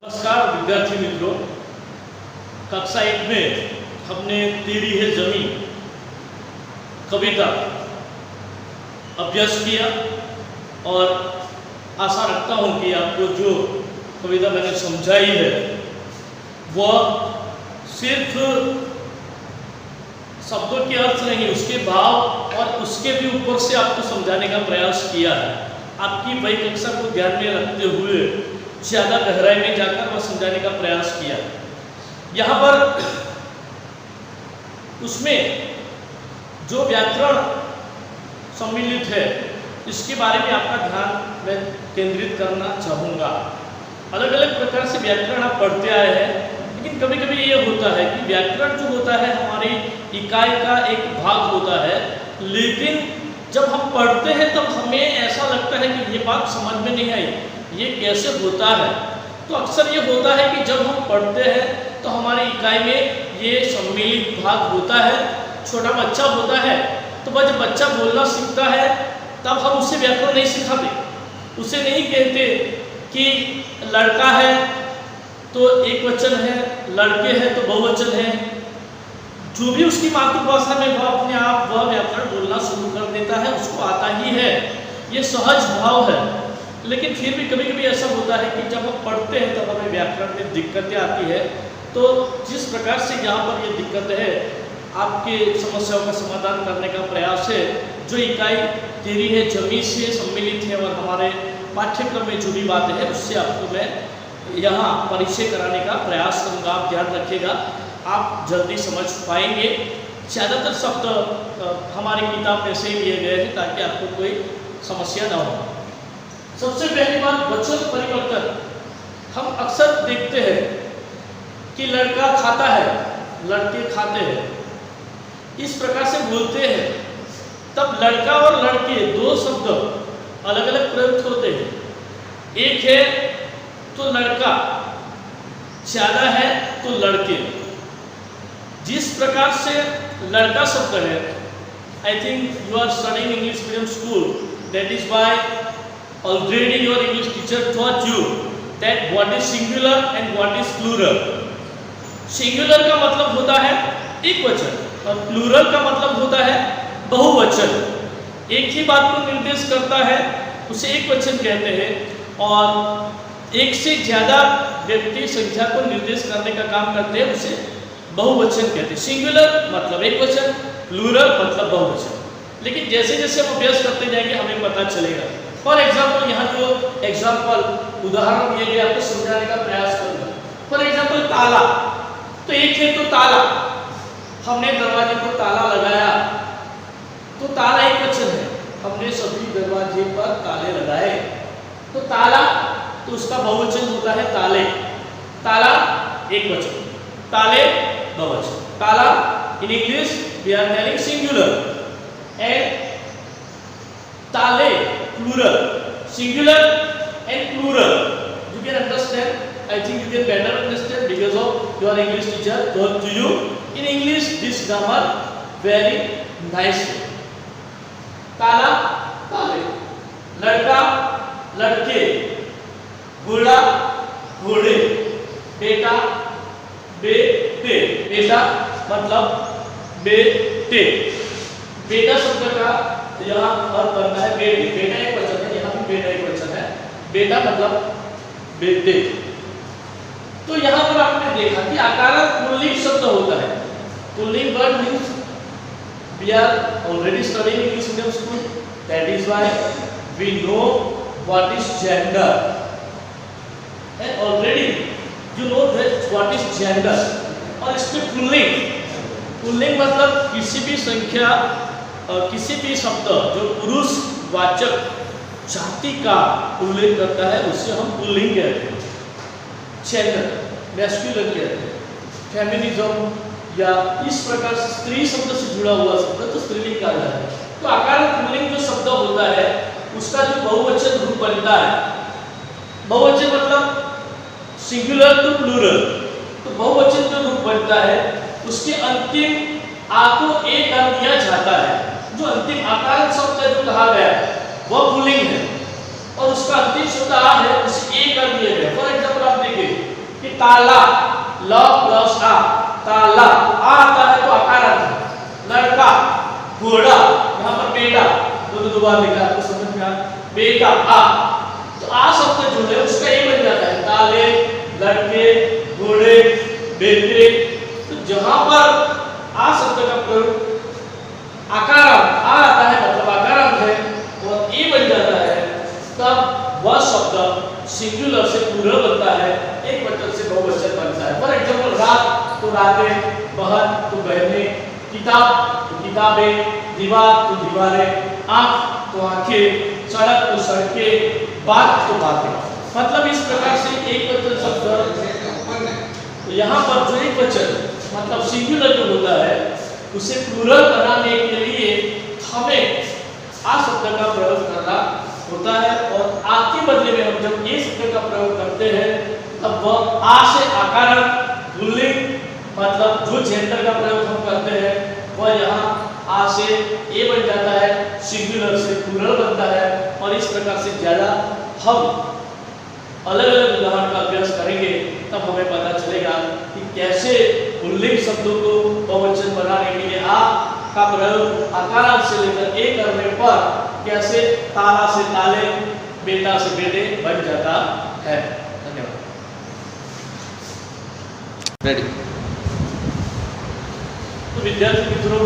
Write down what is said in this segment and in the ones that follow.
नमस्कार विद्यार्थी मित्रों, कक्षा 1 में हमने तेरी है जमीन कविता अभ्यास किया और आशा रखता हूँ कि आपको जो कविता मैंने समझाई है वह सिर्फ शब्दों के अर्थ नहीं, उसके भाव और उसके भी ऊपर से आपको समझाने का प्रयास किया है। आपकी वही कक्षा को ध्यान में रखते हुए ज़्यादा गहराई में जाकर वह समझाने का प्रयास किया। यहाँ पर उसमें जो व्याकरण सम्मिलित है इसके बारे में आपका ध्यान मैं केंद्रित करना चाहूँगा। अलग अलग प्रकार से व्याकरण आप पढ़ते आए हैं, लेकिन कभी कभी ये होता है कि व्याकरण जो होता है हमारी इकाई का एक भाग होता है, लेकिन जब हम पढ़ते हैं तब हमें ऐसा लगता है कि ये बात समझ में नहीं आई, ये कैसे होता है। तो अक्सर ये होता है कि जब हम पढ़ते हैं तो हमारी इकाई में ये सम्मिलित भाग होता है। छोटा बच्चा होता है तो वह जब बच्चा बोलना सीखता है तब हम उसे व्याकरण नहीं सिखाते, उसे नहीं कहते कि लड़का है तो एक वचन है, लड़के हैं तो बहुवचन है। जो भी उसकी मातृभाषा में वह अपने आप वह व्याकरण बोलना शुरू कर देता है, उसको आता ही है, ये सहज भाव है। लेकिन फिर भी कभी कभी ऐसा होता है कि जब हम पढ़ते हैं तब हमें व्याकरण में दिक्कतें आती है। तो जिस प्रकार से यहाँ पर ये दिक्कत है, आपके समस्याओं का समाधान करने का प्रयास है। जो इकाई तेरी है जमीन से सम्मिलित है और हमारे पाठ्यक्रम में जुड़ी बातें हैं, उससे आपको मैं यहाँ परिचय कराने का प्रयास करूँगा। आप ध्यान रखिएगा, आप जल्दी समझ पाएंगे। ज़्यादातर शब्द हमारी किताब में से ही लिए गए हैं ताकि आपको कोई समस्या ना हो। सबसे पहली बात, वचन परिवर्तन। हम अक्सर देखते हैं कि लड़का खाता है, लड़के खाते हैं, इस प्रकार से बोलते हैं। तब लड़का और लड़के दो शब्द अलग अलग प्रयुक्त होते हैं। एक है तो लड़का, ज़्यादा है तो लड़के। जिस प्रकार से लड़का शब्द है, I think you are studying English medium school, that is why already your English teacher taught you that what is singular and what is plural. Singular का मतलब होता है एक वचन और plural का मतलब होता है बहुवचन। एक ही बात को निर्देश करता है उसे एक वचन कहते हैं, और एक से ज़्यादा व्यक्ति संख्या को निर्देश करने का काम करते हैं उसे बहुवचन कहते हैं। सिंगुलर मतलब एक वचन, प्लूरल मतलब बहुवचन। लेकिन जैसे जैसे हम अभ्यास करते जाएंगे हमें पता चलेगा। फॉर एग्जाम्पल, यहाँ जो एग्जाम्पल उदाहरण दिए गए आपको समझाने का प्रयास करूंगा। फॉर एग्जाम्पल, ताला। तो एक है तो ताला, हमने दरवाजे को ताला लगाया तो ताला एक वचन है, हमने सभी दरवाजे पर ताले लगाए। तो ताला, तो उसका बहुवचन होता है ताले। ताला एक वचन, ताले बहुवचन। ताला in English we are telling singular and ताले plural, singular and plural. You can understand. I think you can better understand because of your English teacher taught to you in English this grammar very nicely. ताला ताले, लड़का लड़के, घोड़ा घोड़े, बेटा बेटे। बेटा मतलब बेटे। बेटा शब्द का यहाँ अर्थ बनता है बेटे। बेटा एक वचन है, यहाँ भी बेटा एक वचन है, बेटा मतलब बेटे। तो यहाँ पर आपने देखा कि आकार पुल्लिंग शब्द होता है। पुल्लिंग word means we are already studying English medium school, that is why we know what is gender and already you know that what is gender. और इसमें पुल्लिंग, पुल्लिंग मतलब किसी भी संख्या और किसी भी शब्द जो पुरुष वाचक जाति का उल्लेख करता है उसे हम पुल्लिंग कहते हैं। जेंडर मैस्कुलिन कहते हैं। फेमिनिज्म या इस प्रकार से स्त्री शब्द से जुड़ा हुआ शब्द तो स्त्रीलिंग कहा जाता है। तो आकार पुल्लिंग जो शब्द होता है उसका जो बहुवचन रूप बनता है, बहुवचन मतलब सिंगुलर टू प्लूरल, तो बहुवचन जो रूप बनता है उसके अंतिम आ को ए कर दिया जाता है। जो अंतिम आकार शब्द जो कहा गया वह पुल्लिंग है और उसका अंतिम शब्द आ है उसे ए कर दिया गया। फॉर एग्जाम्पल आप देखिए, ताला, ल प्लस आ, ताला, आ आता है तो आकार है। लड़का, घोड़ा, यहाँ पर बेटा, दो बार लिखा आपको समझ में आ, बेटा आ, तो आ शब्द जो है उसका ये बन जाता है ताले, लड़के, घोड़े, बेटे। तो जहां पर आ शब्द का प्रयोग आकार आ आता है मतलब आकार है और ए बन जाता है, तब वह शब्द सिंगुलर से प्लूरल बनता है, एक वचन से बहुवचन बनता है। फॉर एग्जांपल रात तो रातें, बहन तो बहनें, किताब तो किताबें, दीवार तो दीवारें, आंख तो आंखें, सड़क तो सड़कें, बात तो बातें। मतलब इस प्रकार से एक वचन शब्द, तो यहाँ पर जो एक वचन मतलब सिंगुलर जो होता है उसे प्लूरल बनाने के लिए हमें आ शब्द का प्रयोग करना होता है, और आ के बदले में हम जब ये शब्द का प्रयोग करते हैं तब वह आ से आकार पुल्लिंग मतलब जो जेंडर का प्रयोग हम करते हैं वह यहाँ आ से ए बन जाता है, सिंगुलर से प्लूरल बनता है। और इस प्रकार से ज्यादा हम अलग अलग उदाहरण का अभ्यास करेंगे तब हमें पता चलेगा कि कैसे पुल्लिंग शब्दों को बहुवचन बनाने के लिए आ का प्रयोग आकार से लेकर ए करने पर कैसे ताला से ताले, बेटा से बेटे बन जाता है। धन्यवाद। रेडी। तो विद्यार्थी मित्रों,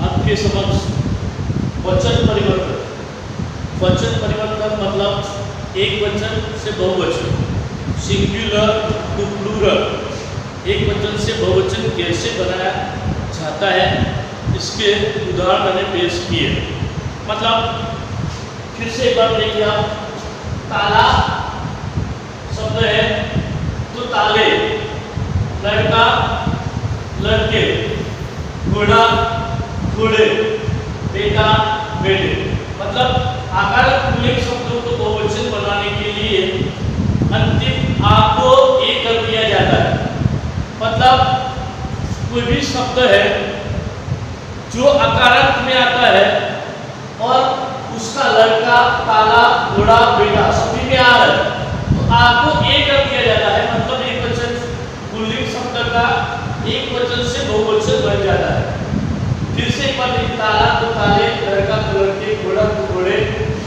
आपके समक्ष वचन परिवर्तन, वचन परिवर्तन मतलब एक वचन से बहुवचन, सिंगुलर टू प्लूरल, एक वचन से बहुवचन कैसे बनाया जाता है इसके उदाहरण मैंने पेश किए। मतलब फिर से एक बार देखिए आप, ताला शब्द है तो ताले, लड़का लड़के, घोड़ा घोड़े, बेटा बेटे। मतलब आकार पुल्लिंग शब्दों को बहुवचन बनाने के लिए अंतिम आ को ए कर दिया जाता है। मतलब कोई भी शब्द है जो आकार में आता है और उसका लड़का, ताला, घोड़ा, बेटा सभी में आ रहा है तो आ को ए कर दिया जाता है। मतलब एक वचन पुल्लिंग शब्द का एक वचन से बहुवचन बन जाता है। फिर से एक बार देखिए, ताला तो ताले, लड़का तो लड़के, घोड़ा तो घोड़े,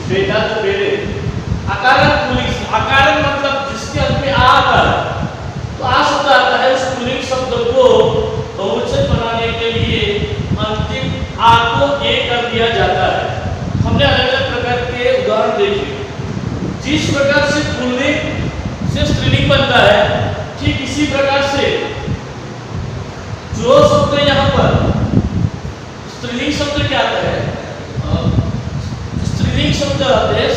बेटा तो बेटे। आकार पुल्लिंग, आकार मतलब जिसके अंत में आ आता है तो आ शब्द आता है, उस पुल्लिंग शब्द को बहुवचन बनाने के लिए अंतिम आ को ए कर दिया जाता है। हमने अलग अलग प्रकार के उदाहरण देखे। जिस प्रकार से पुल्लिंग से स्त्रीलिंग बनता है ठीक इसी प्रकार से जो शब्द यहाँ पर स्त्रीलिंग शब्द क्या आता है, स्त्रीलिंग शब्द आते हैं,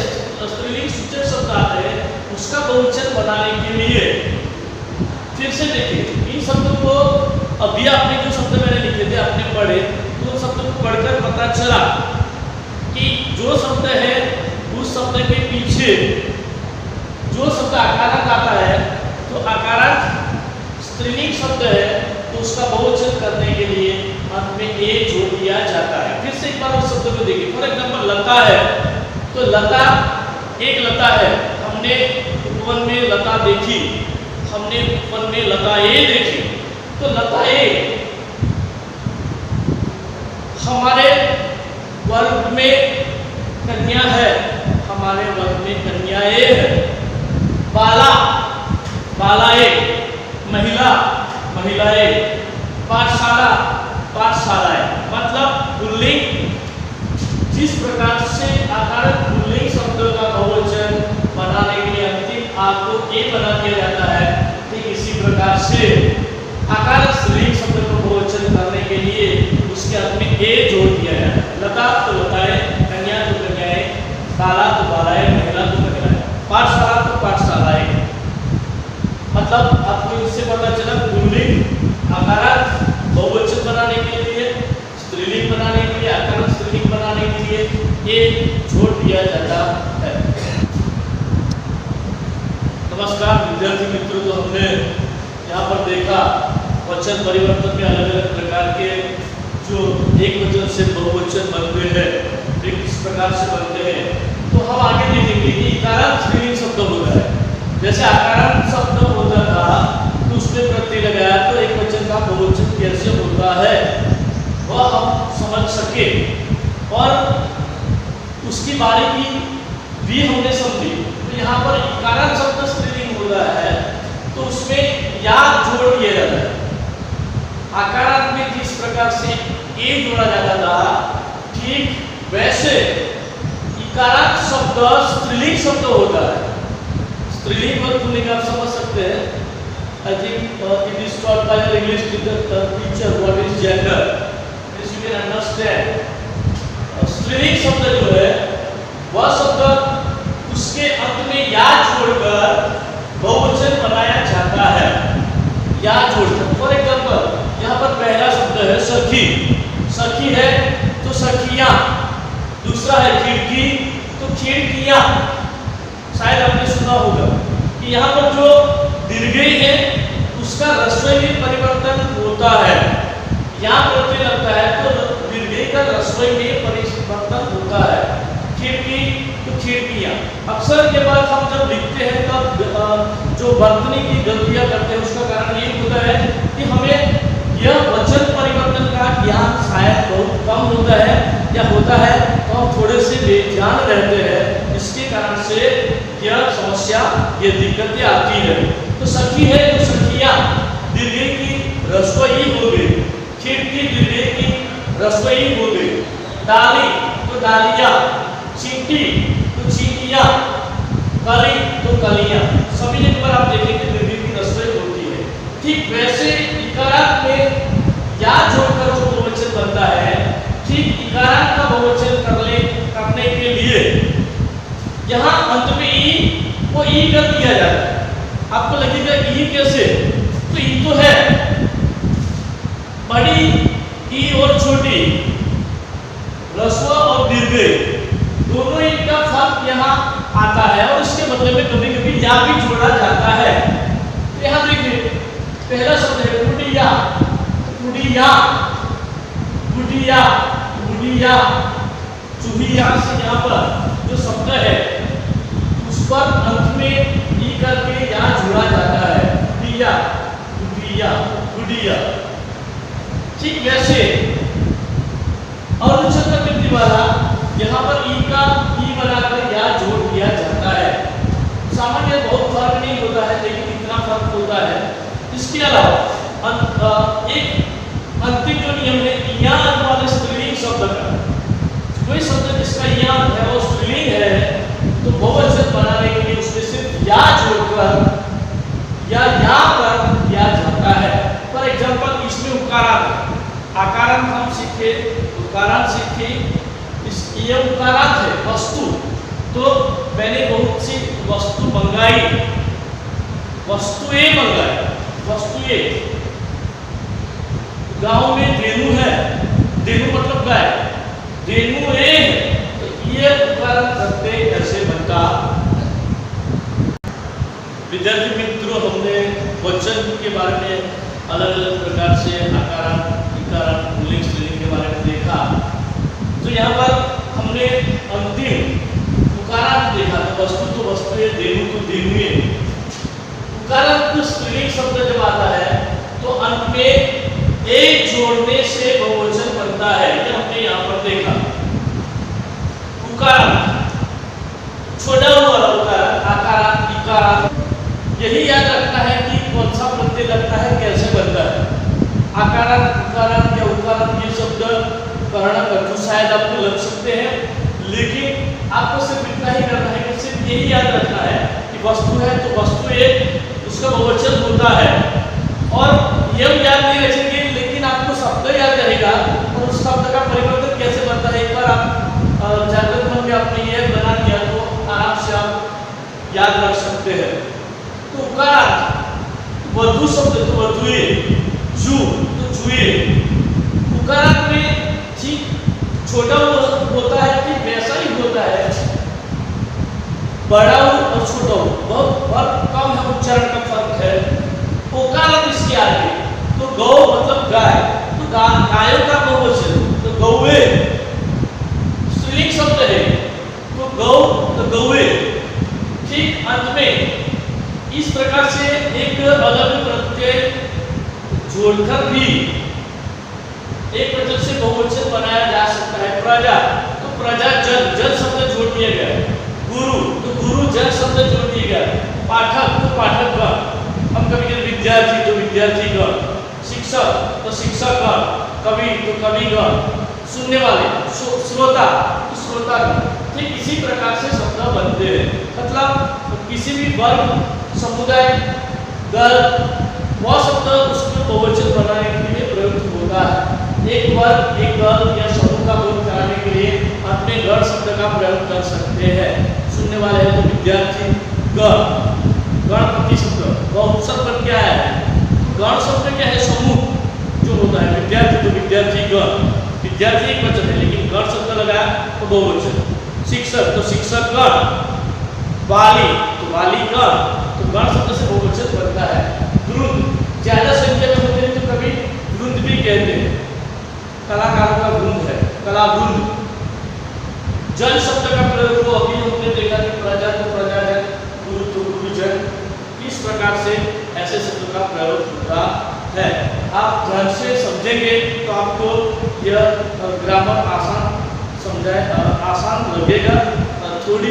स्त्रीलिंग सूचक शब्द आते हैं, उसका बहुवचन बनाने के लिए फिर से देखिए इन शब्दों को। अभी आपने जो शब्द मैंने लिखे थे आपने पढ़े, तो उन शब्दों को पढ़कर पता चला कि जो शब्द है उस शब्द के पीछे जो शब्द आकारक आता है तो आकारक स्त्रीलिंग शब्द है तो उसका बहुवचन करने के लिए अंत में ए जोड़ दिया जाता है। फिर से एक बार उस शब्द को देखिए। फॉर एग्जांपल लता है तो लता एक लता है, हमने उपवन में लता देखी, हमने उपवन में लता ए देखी, तो लता ए हमारे वर्ग में कन्या है, हमारे वर्ग में कन्या ए है। बाला बाला ए, महिला महिला ए, पाठशाला पाठशालाएं। मतलब पुल्लिंग जिस प्रकार से आकारक पुल्लिंग शब्दों का बहुवचन बनाने के लिए अंतिम आ को ए बना दिया जाता है, ठीक इसी प्रकार से आकारक स्त्रीलिंग शब्द को बहुवचन करने के लिए उसके अंत में ए जोड़ दिया जाता है। लता तो लताएं, कन्या तो कन्याएं, बाला तो बालाएं, महिला तो महिलाएं, पाठशाला तो पाठशालाएं। मतलब आपको इससे पता चला पुल्लिंग आकारक बहुवचन बनाने के लिए, स्त्रीलिंग बनाने के लिए, आकारक स्त्रीलिंग बनाने के लिए ए जोड़ दिया जाता है। नमस्कार विद्यार्थी मित्रों, तो हमने यहाँ पर देखा वचन परिवर्तन में अलग अलग प्रकार के जो एक वचन से बहुवचन बनते हैं किस प्रकार से बनते हैं। तो हम आगे देखेंगे कि कारक स्त्रीलिंग शब्द होता है। जैसे आकारांत शब्द होता था तो उसमें प्रत्यय लगाया तो एक वचन का बहुवचन कैसे होता है वह हम समझ सके और उसकी बारीकी भी हमने समझी। तो यहाँ पर इकारांत शब्द स्त्रीलिंग हो रहा है तो उसमें या जोड़ दिया जाता है। आकारांत में जिस प्रकार से ए जोड़ा जाता था ठीक वैसे इकारांत शब्द स्त्रीलिंग शब्द होता है। स्त्रीलिंग वस्तुलिंग आप समझ सकते हैं। I think it is taught by your English teacher what is gender. This you can understand. स्त्रीलिंग शब्द जो है वह शब्द उसके अंत में या जोड़कर बहुवचन बनाया जाता है। या जोड़कर फॉर एग्जाम्पल यहाँ पर पहला शब्द है सखी, सखी है तो सखियाँ। दूसरा है खिड़की तो खिड़कियाँ। शायद आपने सुना होगा कि यहाँ पर जो दीर्घई है उसका ह्रस्व में परिवर्तन होता है। यहाँ प्रत्यय लगता है तो दीर्घई का ह्रस्व में परिवर्तन होता है। खिड़की तो खिड़कियाँ। अक्सर ये बात हम जब लिखते हैं तब जो वर्तनी की गलतियाँ करते हैं उसका कारण ये होता है कि हमें यह वचन परिवर्तन का ज्ञान शायद बहुत कम होता है या होता है तो हम थोड़े से बेध्यान रहते हैं। इसके कारण से यह समस्या ये दिक्कतें आती है। तो सखी है तो सखियाँ दीर्घई की ह्रस्व ई हो गई, खिड़की दीर्घई की ह्रस्व ई हो गई, डाली तो डालियाँ, चींटी तो चींटियाँ, कली तो कलियाँ। सभी जगह पर आप देखेंगे दीर्घई की ह्रस्व होती है। ठीक वैसे इकारांत में या जोड़कर जो बहुवचन बनता है ठीक इकारांत का बहुवचन करने के लिए यहाँ अंत में ई को ई कर दिया जाता है। आपको लगेगा ई कैसे, तो ई तो है बड़ी ई और छोटी, ह्रस्व और दीर्घ दोनों ई का फर्क यहाँ आता है और इसके बदले में कभी कभी या भी जोड़ा जाता है। तो यहाँ देखिए पहला शब्द है गुड़िया, गुड़िया, गुड़िया, गुड़िया। चूहिया से यहाँ पर जो शब्द है उस पर अंत में ई करके या जोड़ा जाता है। गुड़िया, गुड़िया, गुड़िया। ठीक वैसे और वृद्धि वाला यहाँ पर ई का ई बनाकर या जोड़ दिया जाता है। सामान्य बहुत फर्क नहीं होता है लेकिन इतना फर्क होता है। इसके अलावा एक अंतिम जो नियम है या वाले स्त्रीलिंग शब्द का, कोई शब्द जिसका या है वो स्त्रीलिंग है तो बहुवचन बनाने के लिए उसमें सिर्फ या जोड़कर या पर दिया जाता है। फॉर एग्जांपल इसमें उकारांत, आकारांत हम सीखे, उकारांत सीखे। ये उकारांत है वस्तु, तो मैंने बहुत सी वस्तु मंगाई, वस्तुएं मंगाई, वस्तुएं। गांव में धेनु है, धेनु मतलब गाय, धेनु है तो ये उकारांत प्रत्यय कैसे बनता। विद्यार्थी मित्रों हमने वचन के बारे में अलग अलग प्रकार से आकारांत, इकारांत, पुल्लिंग स्त्रीलिंग के बारे में देखा। तो यहाँ पर हमने अंतिम उकारांत देखा तो वस्तु तो वस्तुएं, धेनु तो धेनुए। उकारांत स्त्रीलिंग शब्द जब आता है तो अंत में एक जोड़ने से बहुवचन बनता है। ये हमने यहाँ पर देखा। उकारांत छोटा वाला उकारांत, आकारांत, इकारांत। यही याद रखना है कि कौन सा प्रत्यय लगता है, कैसे बनता है। आकारांत, उकारांत या उकारांत ये शब्द कर्ण कछु शायद आपको लग सकते हैं, लेकिन आपको सिर्फ इतना ही करना है कि सिर्फ यही याद रखना है कि वस्तु है तो वस्तु एक उसका बहुवचन होता है। और यह याद नहीं रखेंगे लेकिन आपको शब्द याद रहेगा और उस शब्द का परिवर्तन कैसे बनता है एक बार आप जागृत मन में आपने यह बना दिया तो आराम से आप याद रख सकते हैं। तो उकारांत वधु शब्द तो वधुए, जू तो जुए। उकारांत में ठीक छोटा होता है कि वैसा ही होता है, बड़ा और छोटा बहुत फर्क कम है, उच्चारण का फर्क है। उकारांत इसके आगे तो गौ मतलब गाय, तो गायों का बहुवचन तो गौवे। स्त्रीलिंग शब्द है तो गौ तो गौवे। ठीक अंत में से एक अलग प्रत्यय जोड़कर भी एक वचन से बहुवचन बनाया जा सकता है। प्रजा तो प्रजा जन, जन शब्द जोड़ दिया गया। गुरु तो गुरु जन शब्द जोड़ दिया गया। पाठक तो पाठकगण, हम कभी कहते विद्यार्थी तो विद्यार्थीगण, शिक्षक तो शिक्षकगण, कवि तो कविगण, सुनने वाले श्रोता तो श्रोतागण। ठीक इसी प्रकार से शब्द बनते हैं। मतलब किसी भी वर्ग, समुदाय, दल, वह शब्द उसको बहुवचन बनाने के लिए प्रयुक्त होता है। एक वर्ग, एक दल या समूह का बोध कराने के लिए अपने गण शब्द का प्रयोग कर सकते हैं। सुनने वाले हैं तो विद्यार्थी गण, गणपति शब्द बहुत शब्द क्या है? गण शब्द क्या है? समूह जो होता है। विद्यार्थी तो विद्यार्थी गण, विद्यार्थी एक वचन है लेकिन गण शब्द लगाया तो बहुवचन। शिक्षक तो शिक्षक गण, वाली तो वाली गण, तो गण शब्द से बहुवचन बनता है। वृंद ज्यादा संख्या में होते हैं तो कभी वृंद भी कहते हैं। कलाकारों का वृंद है, कला वृंद। जन शब्द का प्रयोग को अभी हमने देखा कि प्रजा तो प्रजाजन, गुरु तो गुरुजन। इस प्रकार से ऐसे शब्द का प्रयोग होता है। आप ध्यान से समझेंगे तो आपको यह ग्रामर आसान आसान लगेगा। थोड़ी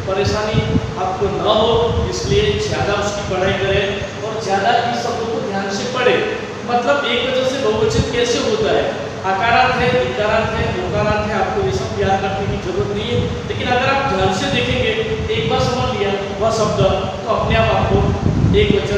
परेशानी आपको न हो इसलिए ज़्यादा उसकी पढ़ाई करें और ज़्यादा इस शब्दों को ध्यान से पढ़ें। मतलब एक वचन से बहुवचन कैसे होता है? आकारांत है, इकारांत है, उकारांत है, आपको ये सब याद रखने की जरूरत नहीं है। लेकिन अगर आप ध्यान से देखेंगे, एक बार समझ लिया वह शब्द तो अपने आप आपको एक वचन